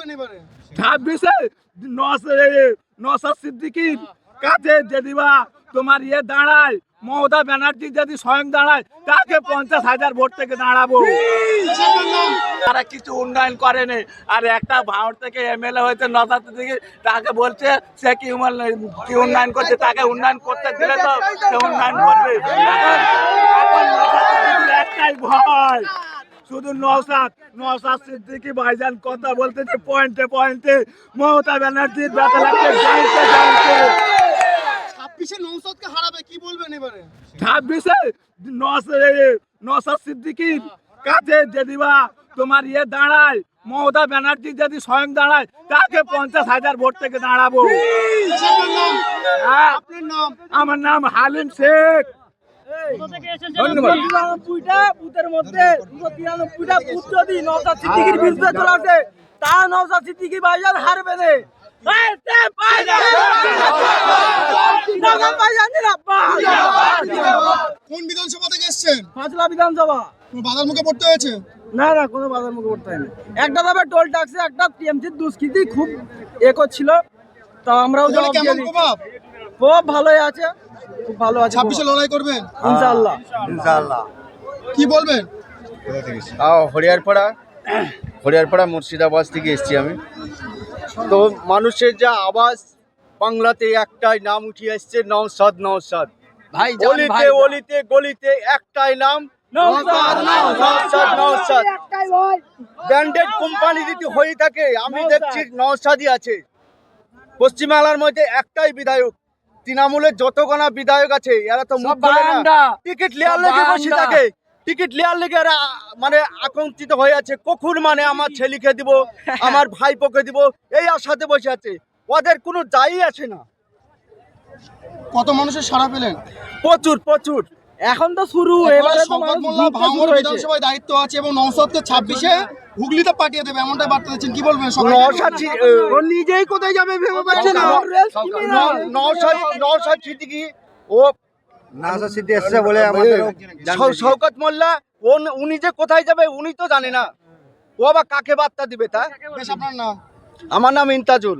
বলবেন এবারে? 26-এ নওশাদ সিদ্দিকীর কাছে যদিবা তোমার দাঁড়ায়, মমতা ব্যানার্জি যদি স্বয়ং দাঁড়ায়, তাকে 50,000 ভোট থেকে দাঁড়াবো। তারা কিছু উন্নয়ন করেনি, আর একটা ভারত থেকে এমএলএ হয়েছে নওশাদ সিদ্দিকী, তাকে বলছে সে কি উন্নয়ন করছে, তাকে উন্নয়ন করতে দিলে তো সে উন্নয়ন করবে। এখন নওশাদ সিদ্দিকীর একটাই ভয়, শুধু নওশাদ সিদ্দিকী ভাইজান কথা বলতেছে পয়েন্টে পয়েন্টে, মমতা ব্যানার্জির ব্যথা লাগছে জানতে জানতে। 26-এ নওশাদকে হারাবে, কি বলবেন এবারে? 26-এ নওশাদ সিদ্দিকীর কাছে যদিবা তোমার দাঁড়ায়, মমতা ব্যানার্জি যদি স্বয়ং দাঁড়ায়, তাকে 50,000 ভোট থেকে দাঁড়াবো। হ্যাঁ, আপনার নাম? আমার নাম হালিম শেখ। বুথের মধ্যে 293টা বুথ যদি নওশাদ সিদ্দিকীর বিরুদ্ধে চলে আসে, তা নওশাদ সিদ্দিকী ভাইজান হারবে না। কোন বিধানসভা থেকে এসেছেন? পাঁচলা বিধানসভা। কোনো বাধার মুখে পড়তে হয়েছে? না না, কোনো বাধার মুখে পড়তে হয়নি। একটা তবে টোল ট্যাক্সে একটা টিএমসির দুষ্কৃতি খুব করছিল, তা আমরাও তাহলে জবাব দিয়ে কেমন দিই। প্রভাব? খুব ভালোই আছে, খুব ভালো আছে। 26-এ লড়াই করবেন? ইনশাআল্লাহ। কি বলবেন? হরিয়ারপাড়া মুর্শিদাবাদ থেকে এসেছি আমি। তো মানুষের যা আওয়াজ, বাংলাতে একটাই নাম উঠে আসছে, নওশাদ। অলিতে অলিতে গলিতে একটাই নাম, নওশাদ। ব্র্যান্ডেড কোম্পানি যদি হয়ে থাকে, আমি দেখছি নওশাদই আছে। পশ্চিমবাংলার মধ্যে একটাই বিধায়ক, তৃণমূলের যতগুলো বিধায়ক আছে এরা তো মুখ বলে না, টিকিট লেয়ার লেগে বসে থাকে। টিকিট লেয়ার লেগে এরা মানে আকাঙ্ক্ষিত হয়ে আছে, কখন মানে আমার ছেলেকে দিব, আমার ভাইপোকে দিব, এই আশাতে বসে আছে। ওদের কোনো দায়ী আছে না। কত মানুষের সাড়া পেলেন? প্রচুর। এখন তো শুরু, এবারে তো শওকত মানুষ মোল্লা যুদ্ধ ভাঙড় শুরু হয়েছে। বিধানসভায় দায়িত্ব আছে এবং নওশাদকে 26-এ হুগলিতে পাঠিয়ে দেবে, এমনটাই বার্তা দিচ্ছেন, কি বলবেন? ও নিজেই কোথায় যাবে ভেবে পাচ্ছে না। নওশাদ সিদ্দিকী ও শওকত মোল্লা, উনি যে কোথায় যাবে উনি তো জানে না, ও আবার কাকে বার্তা দিবে তা? বেশ, আপনার নাম? আমার নাম ইন্তাজুল।